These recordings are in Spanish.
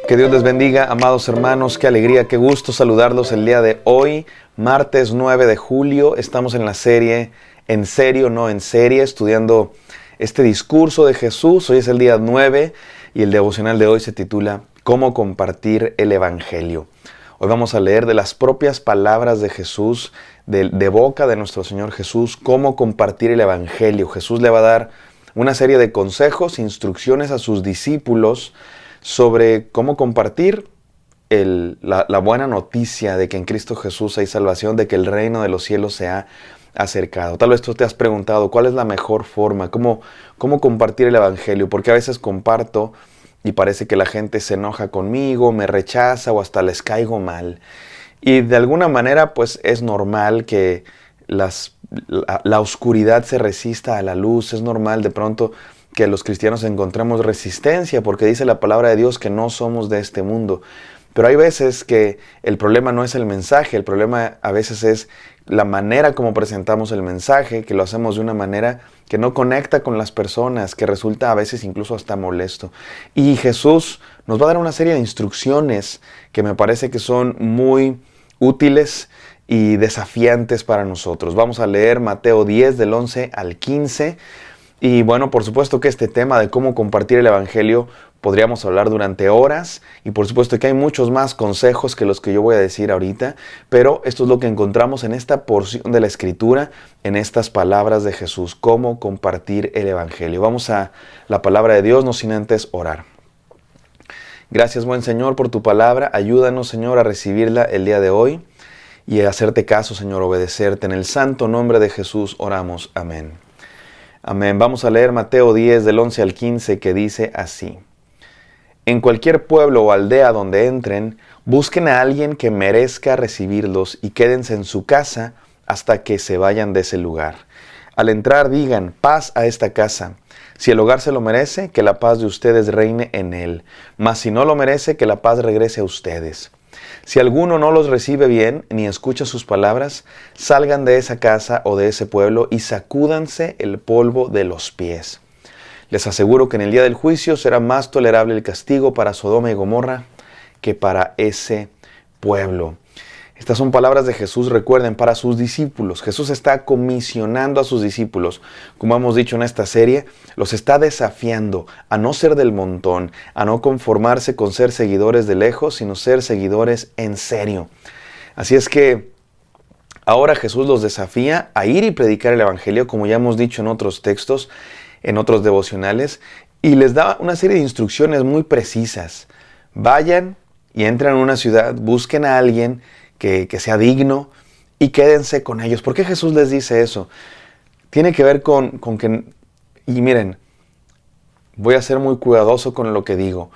Que Dios les bendiga, amados hermanos, qué alegría, qué gusto saludarlos el día de hoy, martes 9 de julio. Estamos en la serie En serio, no en serie, estudiando este discurso de Jesús. Hoy es el día 9 y el devocional de hoy se titula ¿Cómo compartir el Evangelio? Hoy vamos a leer de las propias palabras de Jesús, de boca de nuestro Señor Jesús, cómo compartir el Evangelio. Jesús le va a dar una serie de consejos, instrucciones a sus discípulos sobre cómo compartir la buena noticia de que en Cristo Jesús hay salvación, de que el reino de los cielos se ha acercado. Tal vez tú te has preguntado, ¿cuál es la mejor forma? ¿Cómo compartir el Evangelio? Porque a veces comparto y parece que la gente se enoja conmigo, me rechaza o hasta les caigo mal. Y de alguna manera pues es normal que la oscuridad se resista a la luz, es normal de pronto que los cristianos encontramos resistencia porque dice la palabra de Dios que no somos de este mundo. Pero hay veces que el problema no es el mensaje, el problema a veces es la manera como presentamos el mensaje, que lo hacemos de una manera que no conecta con las personas, que resulta a veces incluso hasta molesto. Y Jesús nos va a dar una serie de instrucciones que me parece que son muy útiles y desafiantes para nosotros. Vamos a leer Mateo 10 del 11 al 15. Y bueno, por supuesto que este tema de cómo compartir el Evangelio podríamos hablar durante horas y por supuesto que hay muchos más consejos que los que yo voy a decir ahorita, pero esto es lo que encontramos en esta porción de la Escritura, en estas palabras de Jesús, cómo compartir el Evangelio. Vamos a la palabra de Dios, no sin antes orar. Gracias, buen Señor, por tu palabra. Ayúdanos, Señor, a recibirla el día de hoy y a hacerte caso, Señor, obedecerte. En el santo nombre de Jesús oramos. Amén. Amén. Vamos a leer Mateo 10 del 11 al 15 que dice así. En cualquier pueblo o aldea donde entren, busquen a alguien que merezca recibirlos y quédense en su casa hasta que se vayan de ese lugar. Al entrar digan, paz a esta casa. Si el hogar se lo merece, que la paz de ustedes reine en él. Mas si no lo merece, que la paz regrese a ustedes. Si alguno no los recibe bien, ni escucha sus palabras, salgan de esa casa o de ese pueblo y sacúdanse el polvo de los pies. Les aseguro que en el día del juicio será más tolerable el castigo para Sodoma y Gomorra que para ese pueblo. Estas son palabras de Jesús, recuerden, para sus discípulos. Jesús está comisionando a sus discípulos. Como hemos dicho en esta serie, los está desafiando a no ser del montón, a no conformarse con ser seguidores de lejos, sino ser seguidores en serio. Así es que ahora Jesús los desafía a ir y predicar el Evangelio, como ya hemos dicho en otros textos, en otros devocionales, y les da una serie de instrucciones muy precisas. Vayan y entren en una ciudad, busquen a alguien que sea digno y quédense con ellos. ¿Por qué Jesús les dice eso? Tiene que ver con que, y miren, voy a ser muy cuidadoso con lo que digo,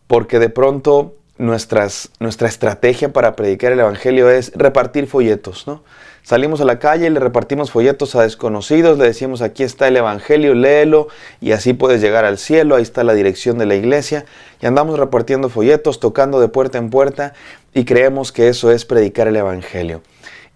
porque de pronto nuestra estrategia para predicar el Evangelio es repartir folletos, ¿no? Salimos a la calle y le repartimos folletos a desconocidos, le decimos aquí está el Evangelio, léelo y así puedes llegar al cielo, ahí está la dirección de la iglesia y andamos repartiendo folletos, tocando de puerta en puerta y creemos que eso es predicar el Evangelio.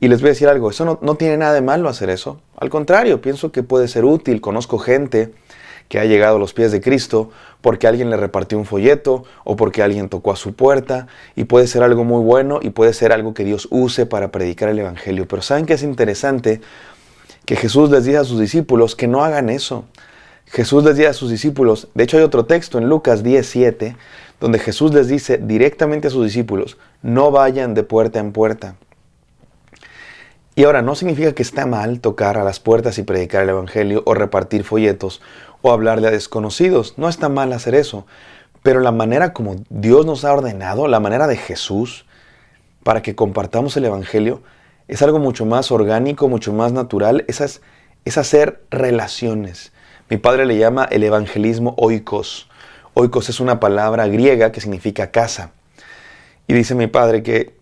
Y les voy a decir algo, eso no tiene nada de malo hacer eso, al contrario, pienso que puede ser útil. Conozco gente que ha llegado a los pies de Cristo porque alguien le repartió un folleto o porque alguien tocó a su puerta, y puede ser algo muy bueno y puede ser algo que Dios use para predicar el Evangelio. Pero ¿saben qué es interesante? Que Jesús les dice a sus discípulos que no hagan eso. Jesús les dice a sus discípulos, de hecho hay otro texto en Lucas 10:7, donde Jesús les dice directamente a sus discípulos, no vayan de puerta en puerta. Y ahora, no significa que está mal tocar a las puertas y predicar el Evangelio o repartir folletos o hablarle a desconocidos. No está mal hacer eso. Pero la manera como Dios nos ha ordenado, la manera de Jesús para que compartamos el Evangelio, es algo mucho más orgánico, mucho más natural. Es hacer relaciones. Mi padre le llama el evangelismo oikos. Oikos es una palabra griega que significa casa. Y dice mi padre que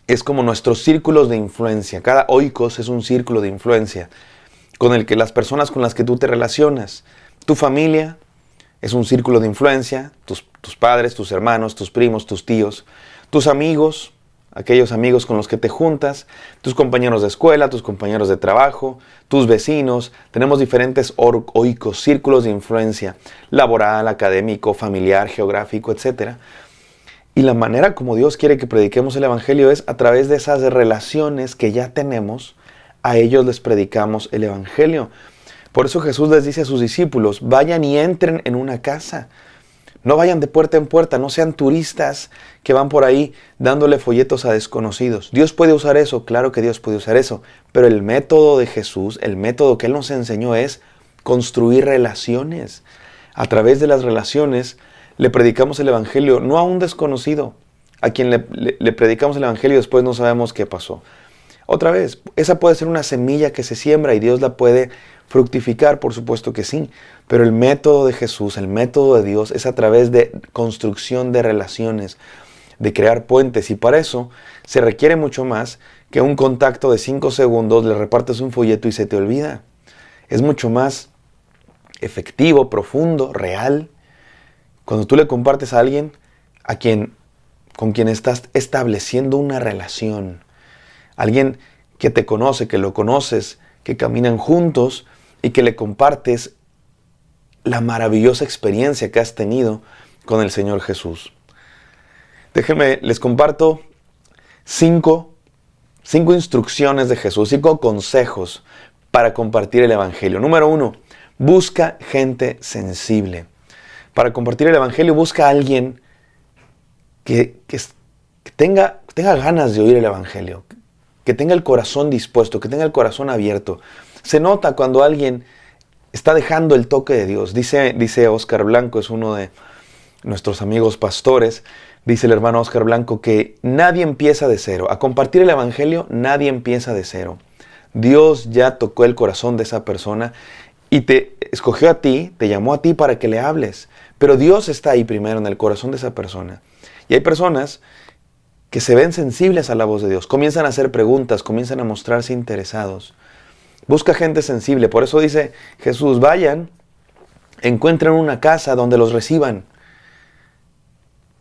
es como nuestros círculos de influencia. Cada oikos es un círculo de influencia con el que las personas con las que tú te relacionas. Tu familia es un círculo de influencia, tus padres, tus hermanos, tus primos, tus tíos, tus amigos, aquellos amigos con los que te juntas, tus compañeros de escuela, tus compañeros de trabajo, tus vecinos. Tenemos diferentes oikos, círculos de influencia, laboral, académico, familiar, geográfico, etc. Y la manera como Dios quiere que prediquemos el Evangelio es a través de esas relaciones que ya tenemos. A ellos les predicamos el Evangelio. Por eso Jesús les dice a sus discípulos, vayan y entren en una casa. No vayan de puerta en puerta, no sean turistas que van por ahí dándole folletos a desconocidos. ¿Dios puede usar eso? Claro que Dios puede usar eso. Pero el método de Jesús, el método que Él nos enseñó es construir relaciones. A través de las relaciones le predicamos el Evangelio no a un desconocido, a quien le predicamos el Evangelio y después no sabemos qué pasó. Otra vez, esa puede ser una semilla que se siembra y Dios la puede fructificar, por supuesto que sí. Pero el método de Jesús, el método de Dios es a través de construcción de relaciones, de crear puentes. Y para eso se requiere mucho más que un contacto de 5 segundos, le repartes un folleto y se te olvida. Es mucho más efectivo, profundo, real, cuando tú le compartes a alguien con quien estás estableciendo una relación. Alguien que te conoce, que lo conoces, que caminan juntos y que le compartes la maravillosa experiencia que has tenido con el Señor Jesús. Déjenme, les comparto 5 instrucciones de Jesús, 5 consejos para compartir el Evangelio. Número 1, busca gente sensible. Para compartir el Evangelio, busca a alguien que tenga ganas de oír el Evangelio, que tenga el corazón dispuesto, que tenga el corazón abierto. Se nota cuando alguien está dejando el toque de Dios. Dice Oscar Blanco, es uno de nuestros amigos pastores, dice el hermano Oscar Blanco que nadie empieza de cero. A compartir el Evangelio, nadie empieza de cero. Dios ya tocó el corazón de esa persona y te escogió a ti, te llamó a ti para que le hables. Pero Dios está ahí primero en el corazón de esa persona. Y hay personas que se ven sensibles a la voz de Dios, comienzan a hacer preguntas, comienzan a mostrarse interesados. Busca gente sensible, por eso dice Jesús, vayan, encuentren una casa donde los reciban.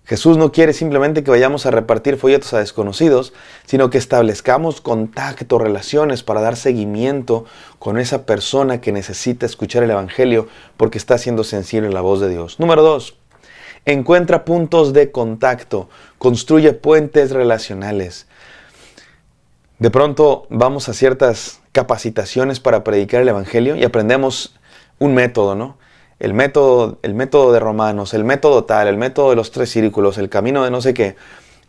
Jesús no quiere simplemente que vayamos a repartir folletos a desconocidos, sino que establezcamos contacto, relaciones para dar seguimiento con esa persona que necesita escuchar el Evangelio porque está siendo sensible a la voz de Dios. Número 2. Encuentra puntos de contacto, construye puentes relacionales. De pronto vamos a ciertas capacitaciones para predicar el Evangelio y aprendemos un método, ¿no? El método de Romanos, el método tal, el método de los 3 círculos, el camino de no sé qué.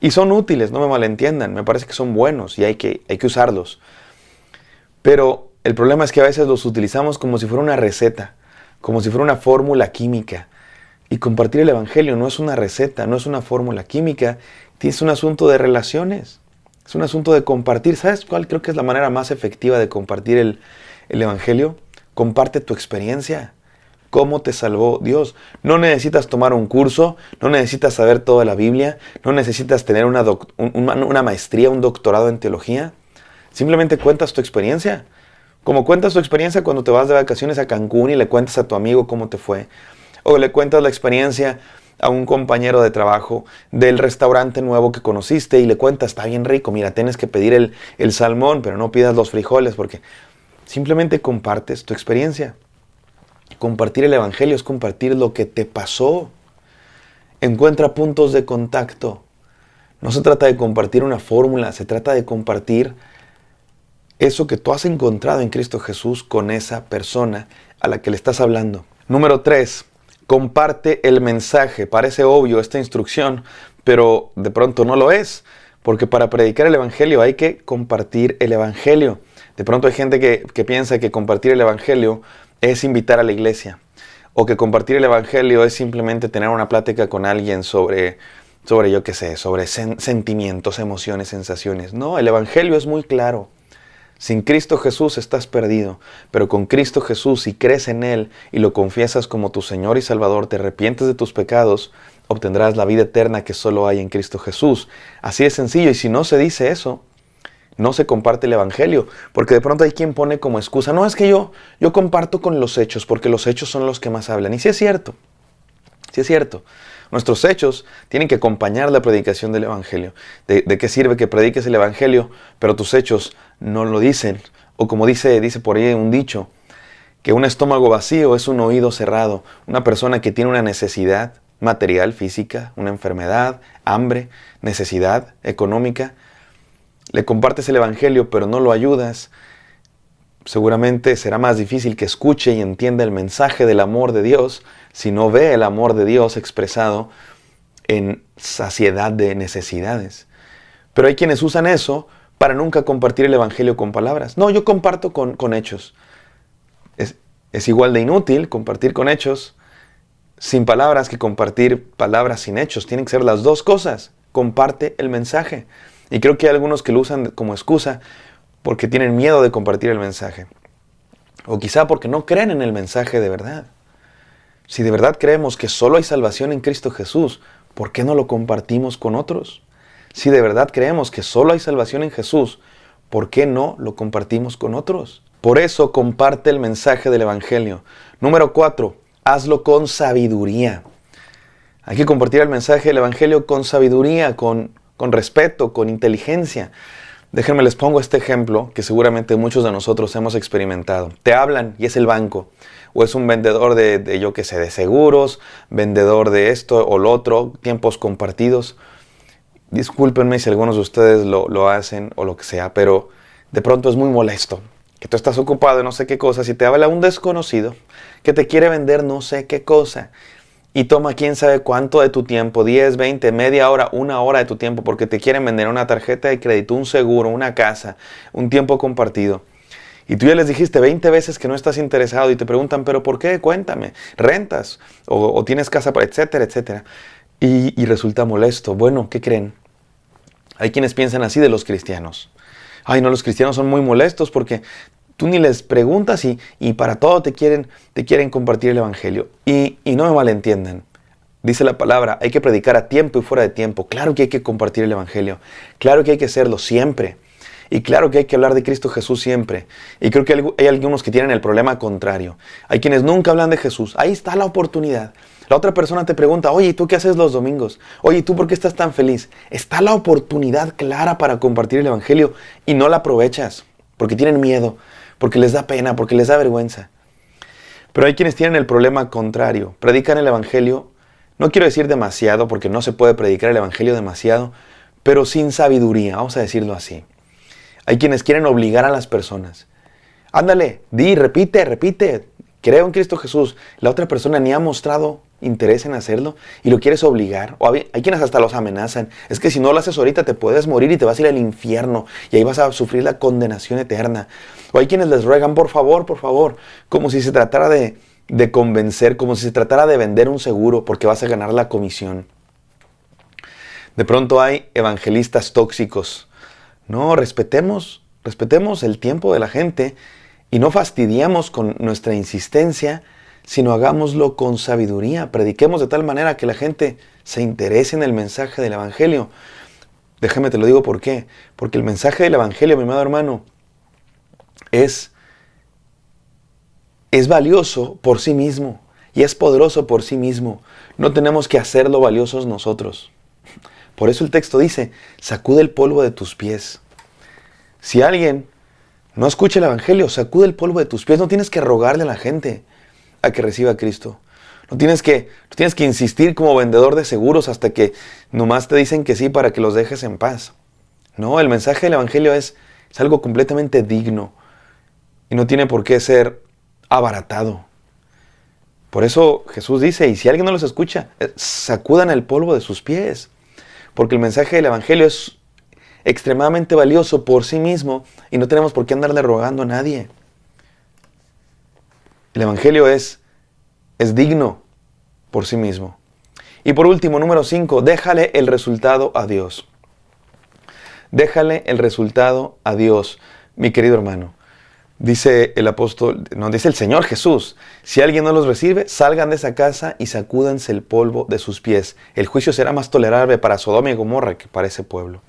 Y son útiles, no me malentiendan, me parece que son buenos y hay que usarlos. Pero el problema es que a veces los utilizamos como si fuera una receta, como si fuera una fórmula química. Y compartir el Evangelio no es una receta, no es una fórmula química, es un asunto de relaciones, es un asunto de compartir. ¿Sabes cuál creo que es la manera más efectiva de compartir el Evangelio? Comparte tu experiencia, cómo te salvó Dios. No necesitas tomar un curso, no necesitas saber toda la Biblia, no necesitas tener una maestría, un doctorado en teología. Simplemente cuentas tu experiencia. Como cuentas tu experiencia cuando te vas de vacaciones a Cancún y le cuentas a tu amigo cómo te fue. O le cuentas la experiencia a un compañero de trabajo del restaurante nuevo que conociste y le cuentas, está bien rico, mira, tienes que pedir el salmón, pero no pidas los frijoles porque simplemente compartes tu experiencia. Compartir el Evangelio es compartir lo que te pasó. Encuentra puntos de contacto. No se trata de compartir una fórmula, se trata de compartir eso que tú has encontrado en Cristo Jesús con esa persona a la que le estás hablando. Número 3. Comparte el mensaje. Parece obvio esta instrucción, pero de pronto no lo es, porque para predicar el Evangelio hay que compartir el Evangelio. De pronto hay gente que piensa que compartir el Evangelio es invitar a la iglesia, o que compartir el Evangelio es simplemente tener una plática con alguien sobre yo qué sé, sobre sentimientos, emociones, sensaciones. No, el Evangelio es muy claro. Sin Cristo Jesús estás perdido, pero con Cristo Jesús, si crees en Él y lo confiesas como tu Señor y Salvador, te arrepientes de tus pecados, obtendrás la vida eterna que solo hay en Cristo Jesús. Así de sencillo, y si no se dice eso, no se comparte el Evangelio, porque de pronto hay quien pone como excusa, no, es que yo comparto con los hechos, porque los hechos son los que más hablan. Y sí es cierto, sí es cierto. Nuestros hechos tienen que acompañar la predicación del Evangelio. ¿De qué sirve que prediques el Evangelio, pero tus hechos no lo dicen? O como dice por ahí un dicho, que un estómago vacío es un oído cerrado. Una persona que tiene una necesidad material, física, una enfermedad, hambre, necesidad económica, le compartes el Evangelio, pero no lo ayudas, seguramente será más difícil que escuche y entienda el mensaje del amor de Dios si no ve el amor de Dios expresado en saciedad de necesidades. Pero hay quienes usan eso para nunca compartir el Evangelio con palabras. No, yo comparto con hechos. Es igual de inútil compartir con hechos sin palabras que compartir palabras sin hechos. Tienen que ser las dos cosas. Comparte el mensaje. Y creo que hay algunos que lo usan como excusa porque tienen miedo de compartir el mensaje. O quizá porque no creen en el mensaje de verdad. Si de verdad creemos que solo hay salvación en Cristo Jesús, ¿por qué no lo compartimos con otros? Si de verdad creemos que solo hay salvación en Jesús, ¿por qué no lo compartimos con otros? Por eso comparte el mensaje del Evangelio. Número 4, hazlo con sabiduría. Hay que compartir el mensaje del Evangelio con sabiduría, con respeto, con inteligencia. Déjenme les pongo este ejemplo que seguramente muchos de nosotros hemos experimentado. Te hablan y es el banco, o es un vendedor de yo qué sé, de seguros, vendedor de esto o lo otro, tiempos compartidos. Discúlpenme si algunos de ustedes lo hacen o lo que sea, pero de pronto es muy molesto que tú estás ocupado en no sé qué cosa, si te habla un desconocido que te quiere vender no sé qué cosa y toma quién sabe cuánto de tu tiempo, 10, 20, media hora, una hora de tu tiempo porque te quieren vender una tarjeta de crédito, un seguro, una casa, un tiempo compartido. Y tú ya les dijiste 20 veces que no estás interesado y te preguntan, ¿pero por qué? Cuéntame, ¿rentas? O tienes casa, etcétera, etcétera. Y resulta molesto. Bueno, ¿qué creen? Hay quienes piensan así de los cristianos. Ay, no, los cristianos son muy molestos porque tú ni les preguntas y para todo te quieren compartir el Evangelio. Y no me malentiendan. Dice la palabra, hay que predicar a tiempo y fuera de tiempo. Claro que hay que compartir el Evangelio. Claro que hay que hacerlo siempre. Y claro que hay que hablar de Cristo Jesús siempre. Y creo que hay algunos que tienen el problema contrario. Hay quienes nunca hablan de Jesús. Ahí está la oportunidad. La otra persona te pregunta, oye, ¿y tú qué haces los domingos? Oye, ¿y tú por qué estás tan feliz? Está la oportunidad clara para compartir el Evangelio y no la aprovechas porque tienen miedo, porque les da pena, porque les da vergüenza. Pero hay quienes tienen el problema contrario. Predican el Evangelio, no quiero decir demasiado porque no se puede predicar el Evangelio demasiado, pero sin sabiduría, vamos a decirlo así. Hay quienes quieren obligar a las personas. Ándale, repite, creo en Cristo Jesús. La otra persona ni ha mostrado interés en hacerlo y lo quieres obligar. O hay quienes hasta los amenazan. Es que si no lo haces ahorita te puedes morir y te vas a ir al infierno y ahí vas a sufrir la condenación eterna. O hay quienes les ruegan, por favor, como si se tratara de convencer, como si se tratara de vender un seguro porque vas a ganar la comisión. De pronto hay evangelistas tóxicos. No, respetemos el tiempo de la gente y no fastidiamos con nuestra insistencia, sino hagámoslo con sabiduría. Prediquemos de tal manera que la gente se interese en el mensaje del Evangelio. Déjame te lo digo por qué. Porque el mensaje del Evangelio, mi amado hermano, es valioso por sí mismo y es poderoso por sí mismo. No tenemos que hacerlo valiosos nosotros. Por eso el texto dice, sacude el polvo de tus pies. Si alguien no escucha el Evangelio, sacude el polvo de tus pies. No tienes que rogarle a la gente a que reciba a Cristo. No tienes que insistir como vendedor de seguros hasta que nomás te dicen que sí para que los dejes en paz. No, el mensaje del Evangelio es algo completamente digno y no tiene por qué ser abaratado. Por eso Jesús dice, y si alguien no los escucha, sacudan el polvo de sus pies. Porque el mensaje del Evangelio es extremadamente valioso por sí mismo y no tenemos por qué andarle rogando a nadie. El Evangelio es digno por sí mismo. Y por último, número 5, déjale el resultado a Dios. Déjale el resultado a Dios, mi querido hermano. Dice el apóstol, no, dice el Señor Jesús, si alguien no los recibe, salgan de esa casa y sacúdanse el polvo de sus pies. El juicio será más tolerable para Sodoma y Gomorra que para ese pueblo.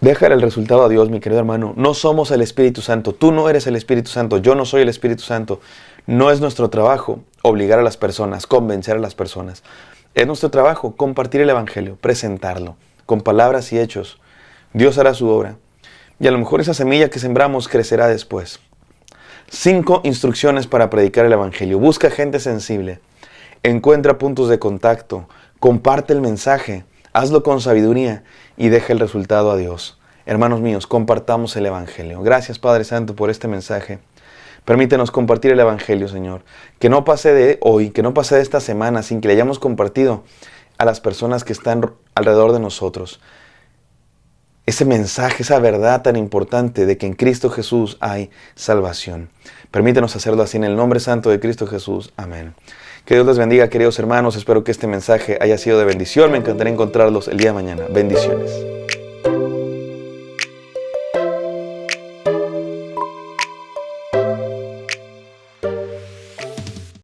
Déjale el resultado a Dios, mi querido hermano. No somos el Espíritu Santo. Tú no eres el Espíritu Santo. Yo no soy el Espíritu Santo. No es nuestro trabajo obligar a las personas, convencer a las personas. Es nuestro trabajo compartir el Evangelio, presentarlo, con palabras y hechos. Dios hará su obra. Y a lo mejor esa semilla que sembramos crecerá después. 5 instrucciones para predicar el Evangelio. Busca gente sensible. Encuentra puntos de contacto. Comparte el mensaje. Hazlo con sabiduría y deja el resultado a Dios. Hermanos míos, compartamos el Evangelio. Gracias, Padre Santo, por este mensaje. Permítenos compartir el Evangelio, Señor. Que no pase de hoy, que no pase de esta semana sin que le hayamos compartido a las personas que están alrededor de nosotros ese mensaje, esa verdad tan importante de que en Cristo Jesús hay salvación. Permítenos hacerlo así en el nombre santo de Cristo Jesús. Amén. Que Dios les bendiga, queridos hermanos. Espero que este mensaje haya sido de bendición. Me encantaría encontrarlos el día de mañana. Bendiciones.